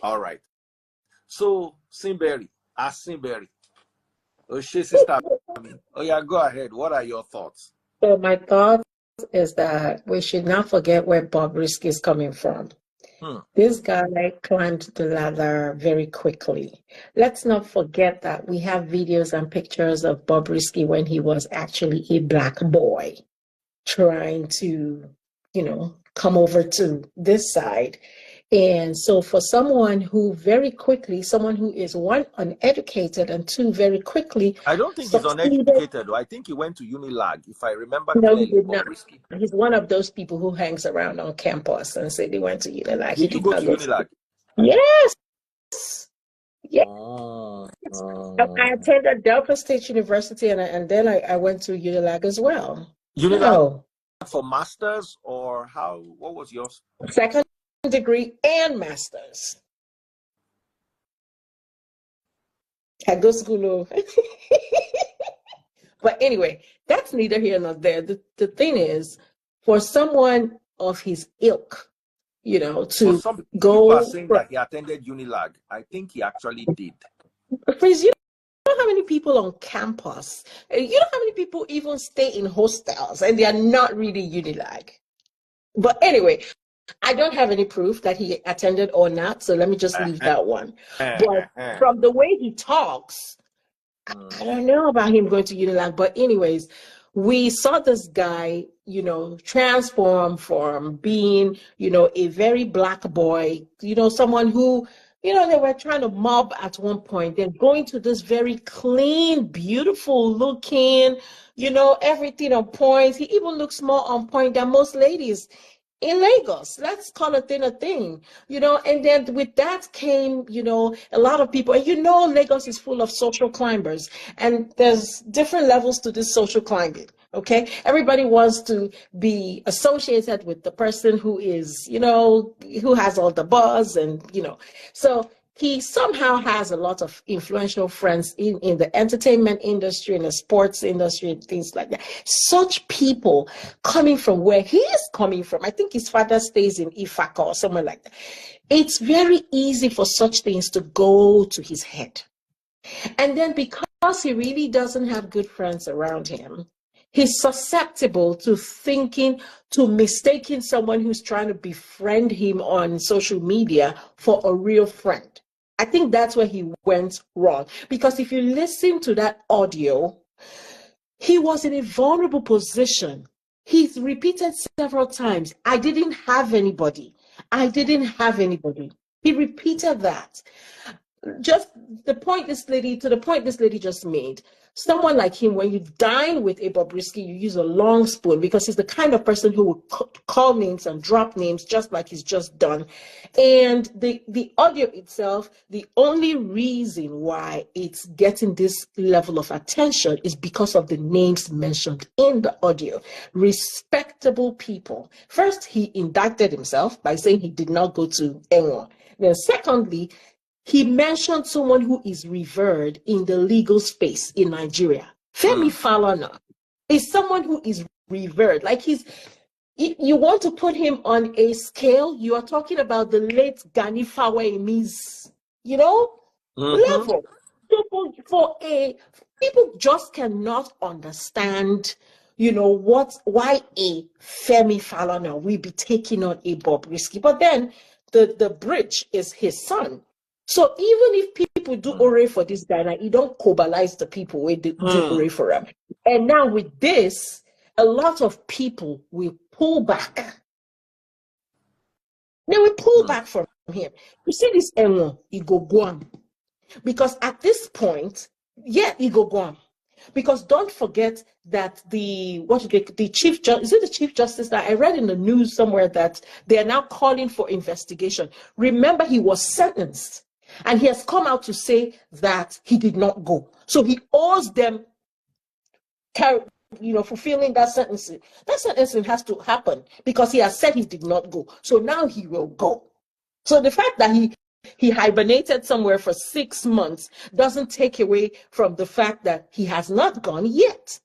All right. So, Simberry, Simberry. Oh, she sister. Oh, yeah, go ahead. What are your thoughts? So my thought is that we should not forget where Bobrisky is coming from. Hmm. This guy climbed the ladder very quickly. Let's not forget that we have videos and pictures of Bobrisky when he was actually a black boy trying to, come over to this side. And so for someone who very quickly, someone who is one, uneducated, and two, very quickly I don't think he's succeeded. uneducated. I think he went to Unilag, if I remember No, he clearly. did not. Bobrisky. He's one of those people who hangs around on campus and say they went to Unilag. He Did you did go not to go Unilag? Yes. Yes. Oh, I attended Delta State University and then I went to Unilag as well. Unilag No. for masters or how? What was yours? Second degree and masters. I go to school. But anyway, that's neither here nor there. The thing is, for someone of his ilk, to Some go. people are saying that he attended Unilag. I think he actually did. Please, you know how many people on campus, you know how many people even stay in hostels and they are not really Unilag. But anyway, I don't have any proof that he attended or not, so let me just leave that one. But from the way he talks, I don't know about him going to Unilag. But anyways, we saw this guy, transform from being, a very black boy, someone who, they were trying to mob at one point, then going to this very clean, beautiful looking, everything on point. He even looks more on point than most ladies in Lagos. Let's call a thing a thing, and then with that came, a lot of people, and Lagos is full of social climbers, and there's different levels to this social climbing. Okay, everybody wants to be associated with the person who is, who has all the buzz, and so he somehow has a lot of influential friends in the entertainment industry, in the sports industry, and things like that. Such people coming from where he is coming from, I think his father stays in Ifaka or somewhere like that. It's very easy for such things to go to his head. And then because he really doesn't have good friends around him, he's susceptible to mistaking someone who's trying to befriend him on social media for a real friend. I think that's where he went wrong. Because if you listen to that audio, he was in a vulnerable position. He's repeated several times, I didn't have anybody. I didn't have anybody. He repeated that. Just the point this lady just made, someone like him, when you dine with a Bobrisky, you use a long spoon because he's the kind of person who will call names and drop names just like he's just done. And the audio itself, the only reason why it's getting this level of attention is because of the names mentioned in the audio. Respectable people. First, he indicted himself by saying he did not go to anyone. Then secondly, he mentioned someone who is revered in the legal space in Nigeria. Femi Falana is someone who is revered. Like you want to put him on a scale, you are talking about the late Gani Fawemi's, level. So people just cannot understand, why a Femi Falana will be taking on a Bobrisky. But then the bridge is his son. So even if people do ore for this guy, now you don't cobalize the people who do ore for him. And now with this, a lot of people will pull back. They will pull back from him. You see this Emo, he go Guam. Because at this point, he go Guam. Because don't forget that the chief justice, is it the chief justice that I read in the news somewhere that they are now calling for investigation? Remember, he was sentenced. And he has come out to say that he did not go. So he owes them, fulfilling that sentencing. That sentencing has to happen because he has said he did not go. So now he will go. So the fact that he hibernated somewhere for 6 months doesn't take away from the fact that he has not gone yet.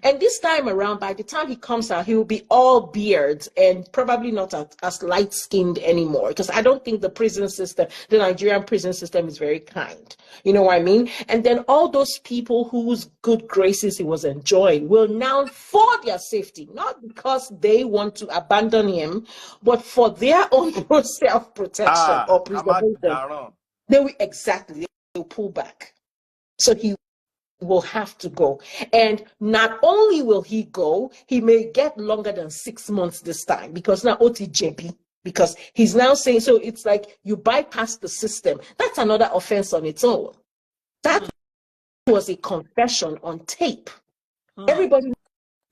And this time around, by the time he comes out, he will be all beards and probably not as light-skinned anymore, because I don't think the prison system, the Nigerian prison system, is very kind. You know what I mean? And then all those people whose good graces he was enjoying will now, for their safety, not because they want to abandon him, but for their own self-protection or preservation, they will pull back. So he will have to go. And not only will he go, he may get longer than 6 months this time, because now OTJB, because he's now saying, so it's like you bypass the system. That's another offense on its own. That was a confession on tape. Everybody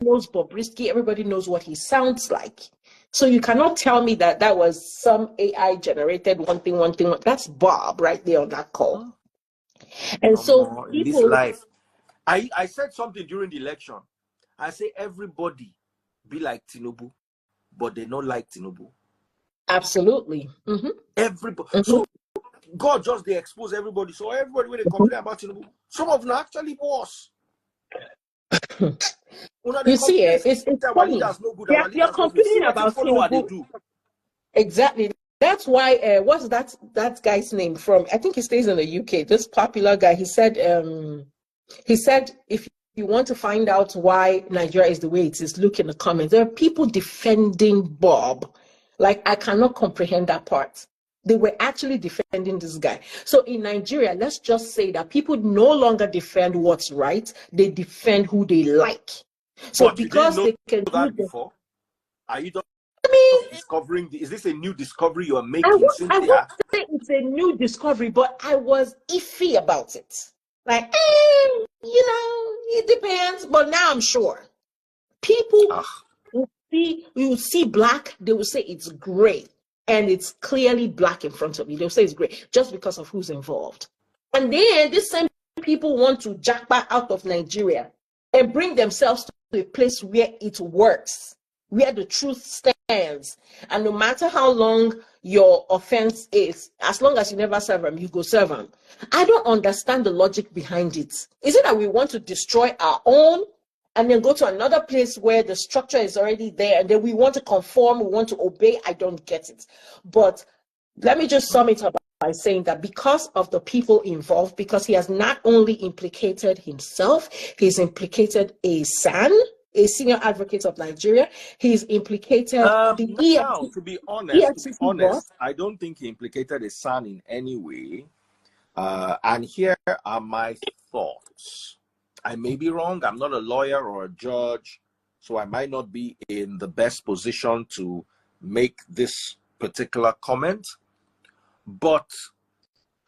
knows Bobrisky. Everybody knows what he sounds like. So you cannot tell me that that was some AI generated one thing. That's Bob right there on that call. And so in this life, I said something during the election. I say everybody be like Tinubu, but they don't like Tinubu. Absolutely. Everybody. So God just they expose everybody. So everybody when they complain about Tinubu, some of them are actually worse. You see, it's funny. You're complaining about Tinubu. Exactly. That's why. What's that guy's name from? I think he stays in the UK. This popular guy. He said if you want to find out why Nigeria is the way it is, look in the comments. There are people defending Bob. Like, I cannot comprehend that part. They were actually defending this guy. So in Nigeria, let's just say that people no longer defend what's right. They defend who they like. So but because they can do that before, are you discovering? Is this a new discovery you are making, Cynthia? I won't say it's a new discovery, but I was iffy about it. Like, it depends. But now I'm sure. People will see black, they will say it's gray. And it's clearly black in front of you. They'll say it's gray just because of who's involved. And then these same people want to jackpot out of Nigeria and bring themselves to a place where it works, where the truth stands. And no matter how long your offense is, as long as you never serve them, you go serve them. I don't understand the logic behind it. Is it that we want to destroy our own and then go to another place where the structure is already there, and then we want to conform, we want to obey? I don't get it. But let me just sum it up by saying that because of the people involved, because he has not only implicated himself, he's implicated a SAN, a senior advocate of Nigeria, he's implicated the EFCC. To be honest, I don't think he implicated a SAN in any way. And here are my thoughts. I may be wrong. I'm not a lawyer or a judge, so I might not be in the best position to make this particular comment. But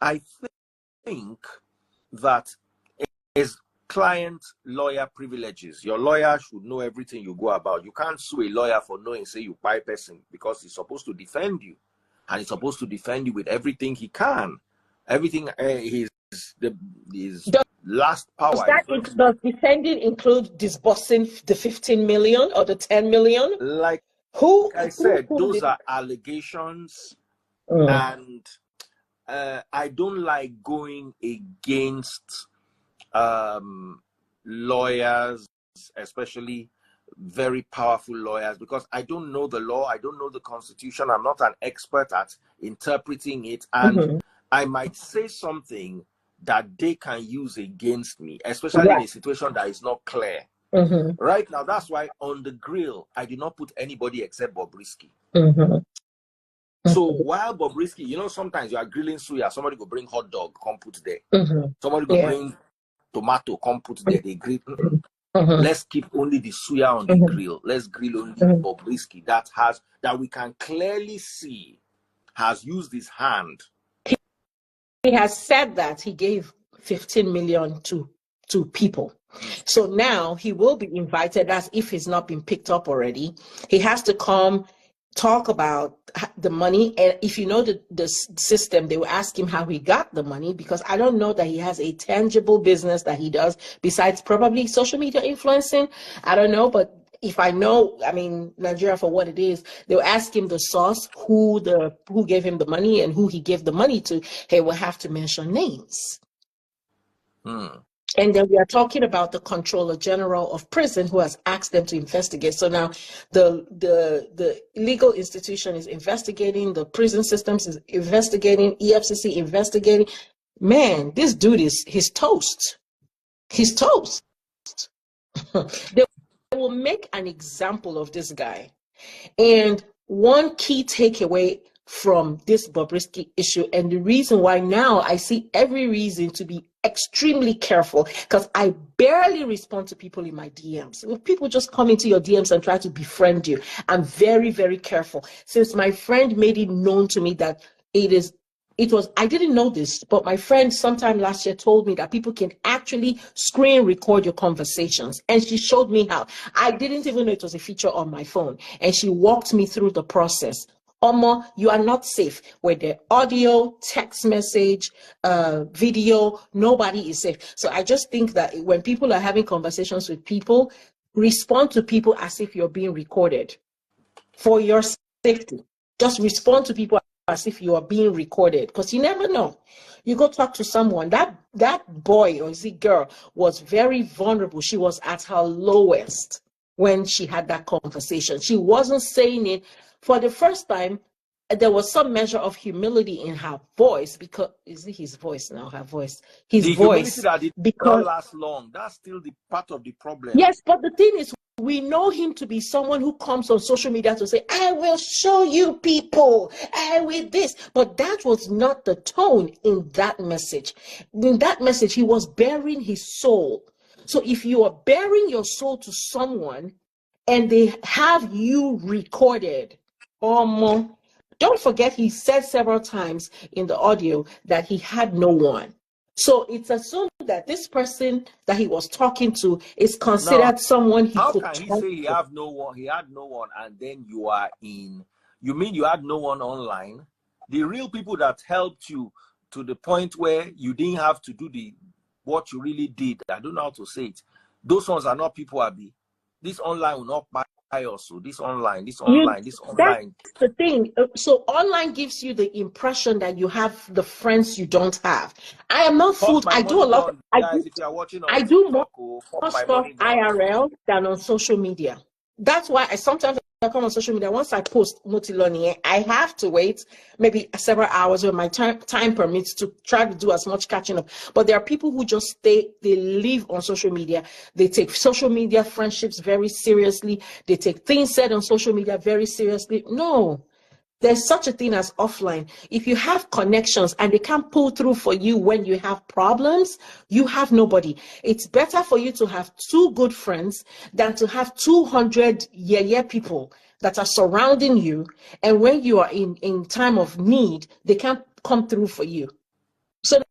I think that is client-lawyer privileges. Your lawyer should know everything you go about. You can't sue a lawyer for knowing, say, you buy person, because he's supposed to defend you. And he's supposed to defend you with everything he can. Everything his last power. Does defending include disbursing the 15 million or the 10 million? Like I said, those are allegations, and I don't like going against lawyers, especially very powerful lawyers, because I don't know the law, I don't know the Constitution, I'm not an expert at interpreting it, and I might say something that they can use against me, especially in a situation that is not clear. Right now, that's why on the grill, I did not put anybody except Bobrisky. So while Bobrisky, sometimes you are grilling suya, somebody will bring hot dog, come put there. Somebody will bring tomato, come put there. They grill. Let's keep only the suya on the grill. Let's grill only Bobrisky that we can clearly see has used his hand. He has said that he gave 15 million to people. So now he will be invited, as if he's not been picked up already. He has to come talk about the money. And if you know the system, they will ask him how he got the money, because I don't know that he has a tangible business that he does besides probably social media influencing. I don't know, but if I know, Nigeria for what it is, they'll ask him the source, who gave him the money and who he gave the money to. He will have to mention names. And then we are talking about the Controller General of Prison who has asked them to investigate. So now the legal institution is investigating, the prison systems is investigating, EFCC investigating. Man, this dude he's toast. He's toast. They will make an example of this guy. And one key takeaway from this Bobrisky issue, and the reason why now I see every reason to be extremely careful, because I barely respond to people in my DMs. If people just come into your DMs and try to befriend you, I'm very, very careful. Since my friend made it known to me that I didn't know this, but my friend sometime last year told me that people can actually screen record your conversations. And she showed me how. I didn't even know it was a feature on my phone. And she walked me through the process. Omo, you are not safe. With the audio, text message, video, nobody is safe. So I just think that when people are having conversations with people, respond to people as if you're being recorded for your safety. Just respond to people as if you are being recorded, because you never know. You go talk to someone. That boy or girl was very vulnerable. She was at her lowest when she had that conversation. She wasn't saying it. For the first time, there was some measure of humility in her voice, because is it his voice now? Her voice, his voice. Humility that did not last long. That's still the part of the problem. Yes, but the thing is, we know him to be someone who comes on social media to say, I will show you people, I will this. But that was not the tone in that message. In that message, he was bearing his soul. So if you are bearing your soul to someone and they have you recorded, don't forget he said several times in the audio that he had no one. So it's assumed that this person that he was talking to is considered someone he could talk to. How can he say he had no one, and then you are in? You mean you had no one online? The real people that helped you to the point where you didn't have to do what you really did. I don't know how to say it. Those ones are not people, Abi. This online will not buy also. This online. That's the thing. So online gives you the impression that you have the friends you don't have. I am not fooled. I do a lot. Guys, if you are watching on I do TikTok, more stuff IRL than on social media. That's why I sometimes come on social media. Once I post Motiloni, I have to wait maybe several hours when my time permits to try to do as much catching up. But there are people who just they live on social media. They take social media friendships very seriously. They take things said on social media very seriously. No. There's such a thing as offline. If you have connections and they can't pull through for you when you have problems, you have nobody. It's better for you to have 2 good friends than to have 200 people that are surrounding you. And when you are in time of need, they can't come through for you. So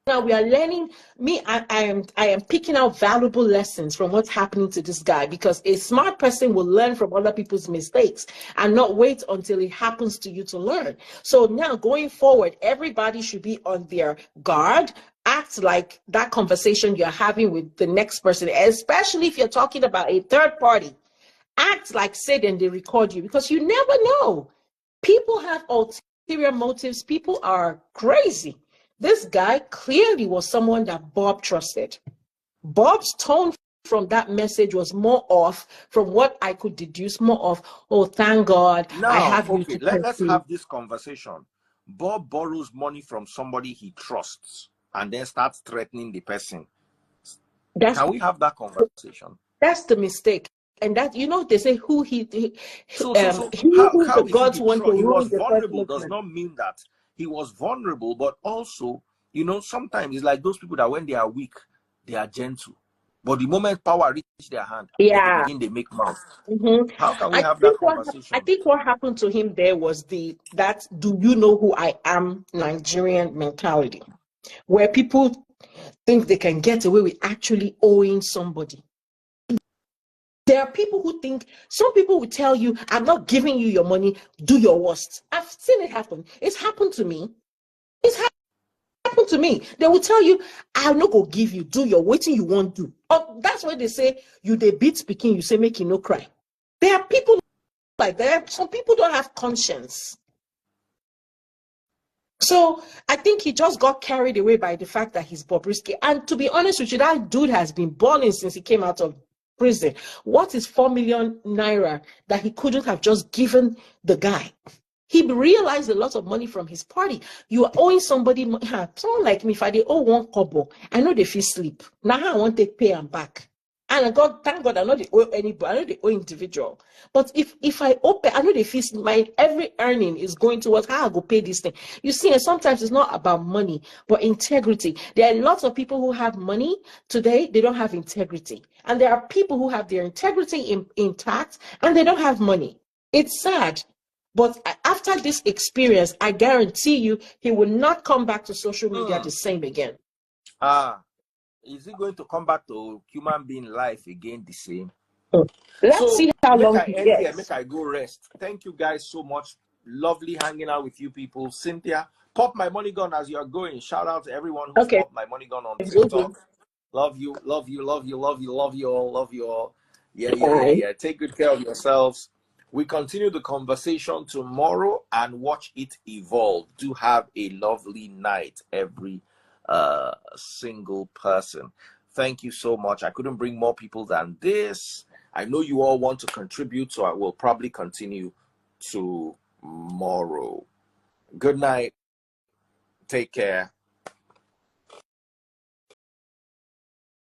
now we are learning. I am picking out valuable lessons from what's happening to this guy, because a smart person will learn from other people's mistakes and not wait until it happens to you to learn. So now going forward, everybody should be on their guard. Act like that conversation you're having with the next person, especially if you're talking about a third party. Act like and they record you, because you never know. People have ulterior motives. People are crazy. This guy clearly was someone that Bob trusted. Bob's tone from that message was more off, from what I could deduce, more of, oh, thank God, now, I have okay, you to let's have this conversation. Bob borrows money from somebody he trusts and then starts threatening the person. Can we have that conversation? That's the mistake. And that, they say who how the gods want to rule. He was vulnerable does not mean that he was vulnerable, but also, sometimes it's like those people that when they are weak, they are gentle. But the moment power reaches their hand, they make mouth. How can we have that conversation? I think what happened to him there was that do you know who I am Nigerian mentality, where people think they can get away with actually owing somebody. There are people who think, some people will tell you, I'm not giving you your money, do your worst. I've seen it happen. It's happened to me. It's happened to me. They will tell you, I'll not go give you, do your waiting you won't do. Oh, that's why they say, you they beat speaking, you say, make you no cry. There are people like that. Some people don't have conscience. So I think he just got carried away by the fact that he's Bobrisky. And to be honest with you, that dude has been balling since he came out of prison. What is 4 million naira that he couldn't have just given the guy? He realized a lot of money from his party. You are owing somebody, someone like me, if I owe one kobo, I know they feel sleep. Now I want to pay them back. And God, thank God, I know they owe anybody, I know they owe individual. But if I open, I know they feel my every earning is going towards how I go pay this thing. You see, and sometimes it's not about money, but integrity. There are lots of people who have money today, they don't have integrity. And there are people who have their integrity intact and they don't have money. It's sad. But after this experience, I guarantee you, he will not come back to social media the same again. Is he going to come back to human being life again the same? Let's see how long he end here, gets. make I go rest. Thank you guys so much. Lovely hanging out with you people. Cynthia, pop my money gun as you are going. Shout out to everyone who's popped my money gun on TikTok. Love you, love you, love you, love you, love you all, love you all. Yeah. Take good care of yourselves. We continue the conversation tomorrow and watch it evolve. Do have a lovely night, every single person. Thank you so much. I couldn't bring more people than this. I know you all want to contribute, so I will probably continue tomorrow. Good night. Take care.